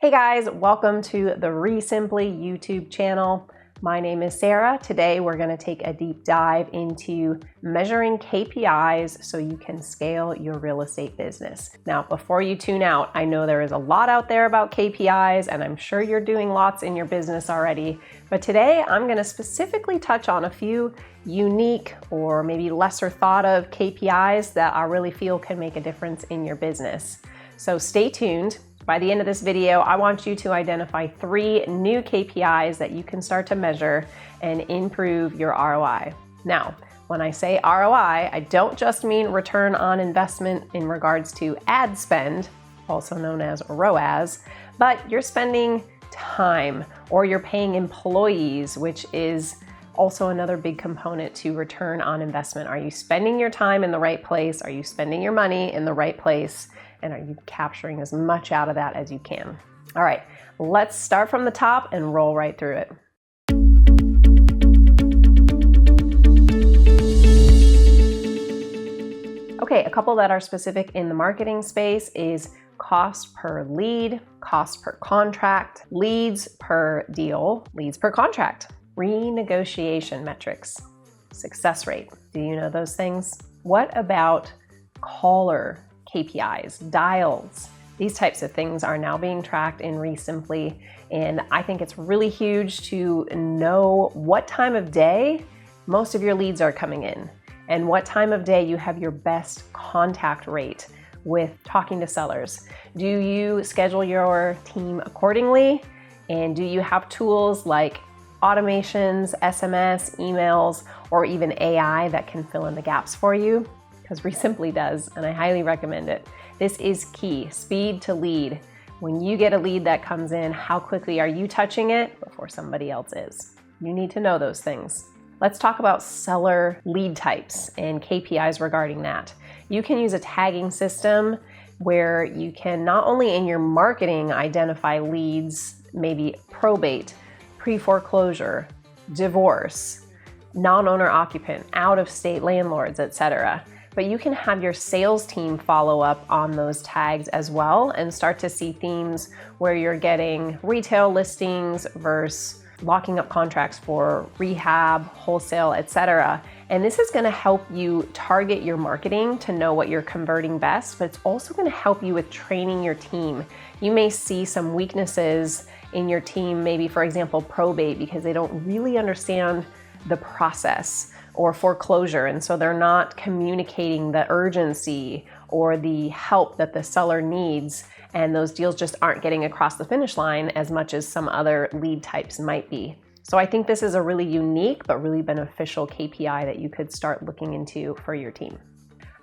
Hey guys, welcome to the Simply YouTube channel. My name is Sarah. Today we're going to take a deep dive into measuring KPIs so you can scale your real estate business. Now, before you tune out, I know there is a lot out there about KPIs and I'm sure you're doing lots in your business already, but today I'm going to specifically touch on a few unique or maybe lesser thought of KPIs that I really feel can make a difference in your business. So stay tuned. By the end of this video, I want you to identify 3 new KPIs that you can start to measure and improve your ROI. Now, when I say ROI, I don't just mean return on investment in regards to ad spend, also known as ROAS, but you're spending time or you're paying employees, which is also another big component to return on investment. Are you spending your time in the right place? Are you spending your money in the right place? And are you capturing as much out of that as you can? All right, let's start from the top and roll right through it. Okay, a couple that are specific in the marketing space is cost per lead, cost per contract, leads per deal, leads per contract, renegotiation metrics, success rate. Do you know those things? What about caller KPIs, dials? These types of things are now being tracked in Simply, and I think it's really huge to know what time of day most of your leads are coming in and what time of day you have your best contact rate with talking to sellers. Do you schedule your team accordingly? And do you have tools like automations, SMS, emails, or even AI that can fill in the gaps for you? Because Simply does, and I highly recommend it. This is key, speed to lead. When you get a lead that comes in, how quickly are you touching it before somebody else is? You need to know those things. Let's talk about seller lead types and KPIs regarding that. You can use a tagging system where you can not only in your marketing identify leads, maybe probate, pre-foreclosure, divorce, non-owner occupant, out-of-state landlords, etc. But you can have your sales team follow up on those tags as well and start to see themes where you're getting retail listings versus locking up contracts for rehab, wholesale, etc. And this is going to help you target your marketing to know what you're converting best, but it's also going to help you with training your team. You may see some weaknesses in your team, maybe for example, probate, because they don't really understand the process, or foreclosure, and so they're not communicating the urgency or the help that the seller needs, and those deals just aren't getting across the finish line as much as some other lead types might be. So I think this is a really unique but really beneficial KPI that you could start looking into for your team.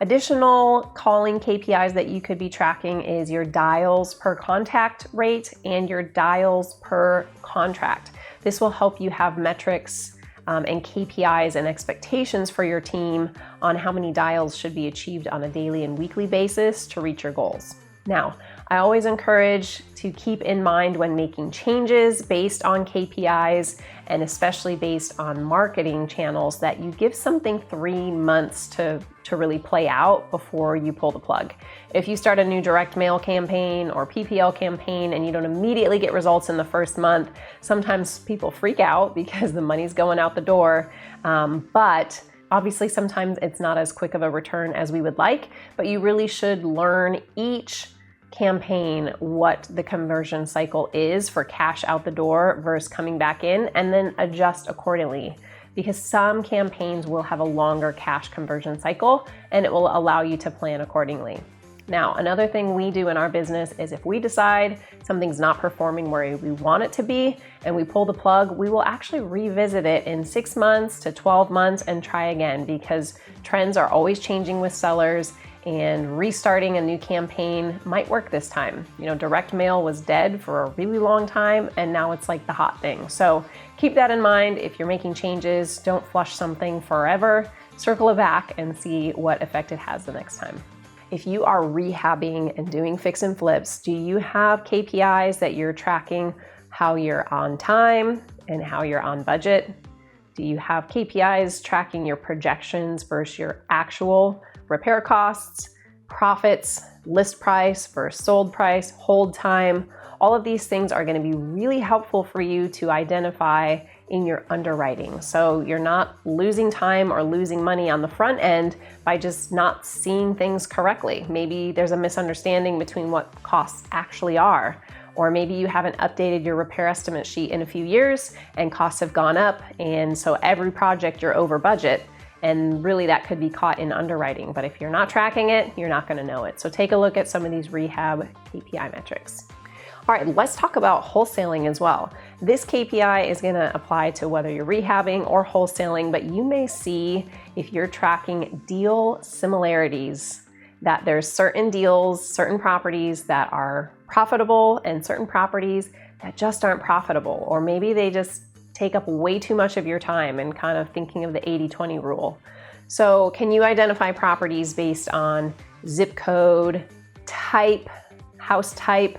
Additional calling KPIs that you could be tracking is your dials per contact rate and your dials per contract. This will help you have metrics and KPIs and expectations for your team on how many dials should be achieved on a daily and weekly basis to reach your goals. Now, I always encourage to keep in mind when making changes based on KPIs and especially based on marketing channels that you give something 3 months to really play out before you pull the plug. If you start a new direct mail campaign or PPL campaign and you don't immediately get results in the first month, sometimes people freak out because the money's going out the door. But obviously sometimes it's not as quick of a return as we would like, but you really should learn each campaign what the conversion cycle is for cash out the door versus coming back in, and then adjust accordingly. Because some campaigns will have a longer cash conversion cycle and it will allow you to plan accordingly. Now, another thing we do in our business is if we decide something's not performing where we want it to be and we pull the plug, we will actually revisit it in 6 months to 12 months and try again, because trends are always changing with sellers and restarting a new campaign might work this time. You know, direct mail was dead for a really long time and now it's like the hot thing. So keep that in mind. If you're making changes, don't flush something forever. Circle it back and see what effect it has the next time. If you are rehabbing and doing fix and flips, do you have KPIs that you're tracking how you're on time and how you're on budget? Do you have KPIs tracking your projections versus your actual repair costs, profits, list price versus sold price, hold time, all of these things are going to be really helpful for you to identify in your underwriting. So you're not losing time or losing money on the front end by just not seeing things correctly. Maybe there's a misunderstanding between what costs actually are, or maybe you haven't updated your repair estimate sheet in a few years and costs have gone up, and so every project you're over budget, and really that could be caught in underwriting. But if you're not tracking it, you're not going to know it. So take a look at some of these rehab KPI metrics. All right, let's talk about wholesaling as well. This KPI is going to apply to whether you're rehabbing or wholesaling, but you may see, if you're tracking deal similarities, that there's certain deals, certain properties that are profitable and certain properties that just aren't profitable, or maybe they just take up way too much of your time, and kind of thinking of the 80-20 rule. So can you identify properties based on zip code, type, house type,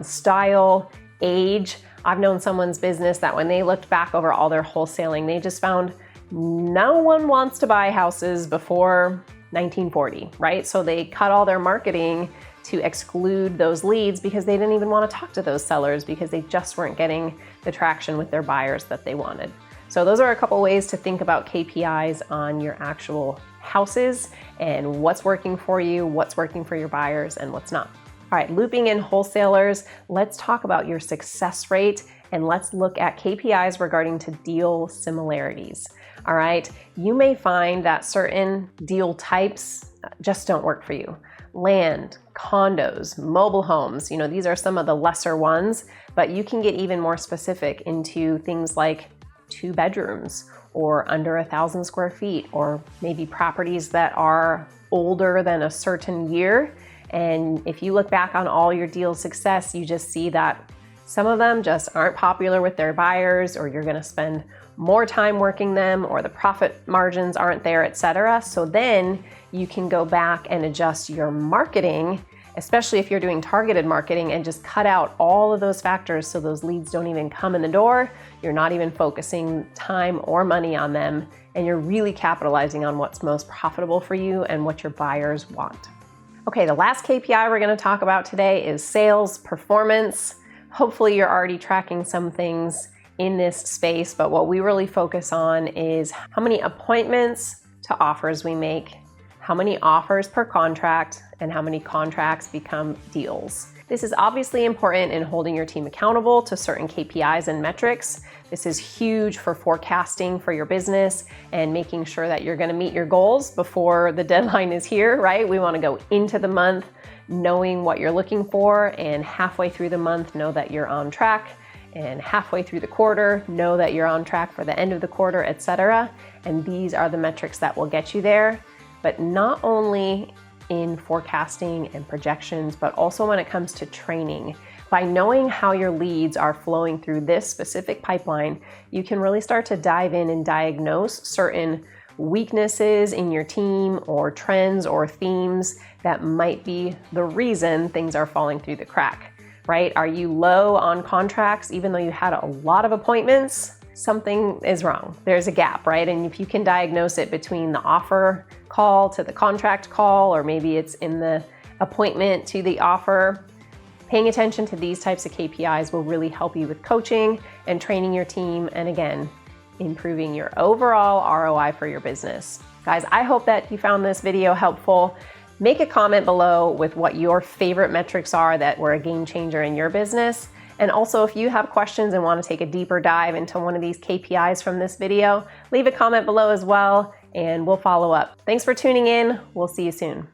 style, age? I've known someone's business that when they looked back over all their wholesaling, they just found no one wants to buy houses before 1940, right? So they cut all their marketing to exclude those leads because they didn't even want to talk to those sellers because they just weren't getting the traction with their buyers that they wanted. So those are a couple ways to think about KPIs on your actual houses and what's working for you, what's working for your buyers, and what's not. All right, looping in wholesalers, let's talk about your success rate, and let's look at KPIs regarding to deal similarities. All right, you may find that certain deal types just don't work for you. Land, condos, mobile homes, these are some of the lesser ones, but you can get even more specific into things like 2 bedrooms or under 1,000 square feet, or maybe properties that are older than a certain year. And if you look back on all your deal success, you just see that some of them just aren't popular with their buyers, or you're going to spend more time working them, or the profit margins aren't there, etc. So then you can go back and adjust your marketing, especially if you're doing targeted marketing, and just cut out all of those factors so those leads don't even come in the door. You're not even focusing time or money on them, and you're really capitalizing on what's most profitable for you and what your buyers want. Okay, the last KPI we're going to talk about today is sales performance. Hopefully you're already tracking some things in this space, but what we really focus on is how many appointments to offers we make, how many offers per contract, and how many contracts become deals. This is obviously important in holding your team accountable to certain KPIs and metrics. This is huge for forecasting for your business and making sure that you're going to meet your goals before the deadline is here, right? We want to go into the month knowing what you're looking for, and halfway through the month know that you're on track, and halfway through the quarter know that you're on track for the end of the quarter, etc. And these are the metrics that will get you there. But not only in forecasting and projections, but also when it comes to training. By knowing how your leads are flowing through this specific pipeline, you can really start to dive in and diagnose certain weaknesses in your team, or trends or themes that might be the reason things are falling through the crack, right? Are you low on contracts even though you had a lot of appointments? Something is wrong. There's a gap, right? And if you can diagnose it between the offer call to the contract call, or maybe it's in the appointment to the offer, paying attention to these types of KPIs will really help you with coaching and training your team, and again, improving your overall ROI for your business. Guys, I hope that you found this video helpful. Make a comment below with what your favorite metrics are that were a game changer in your business. And also, if you have questions and want to take a deeper dive into one of these KPIs from this video, leave a comment below as well, and we'll follow up. Thanks for tuning in. We'll see you soon.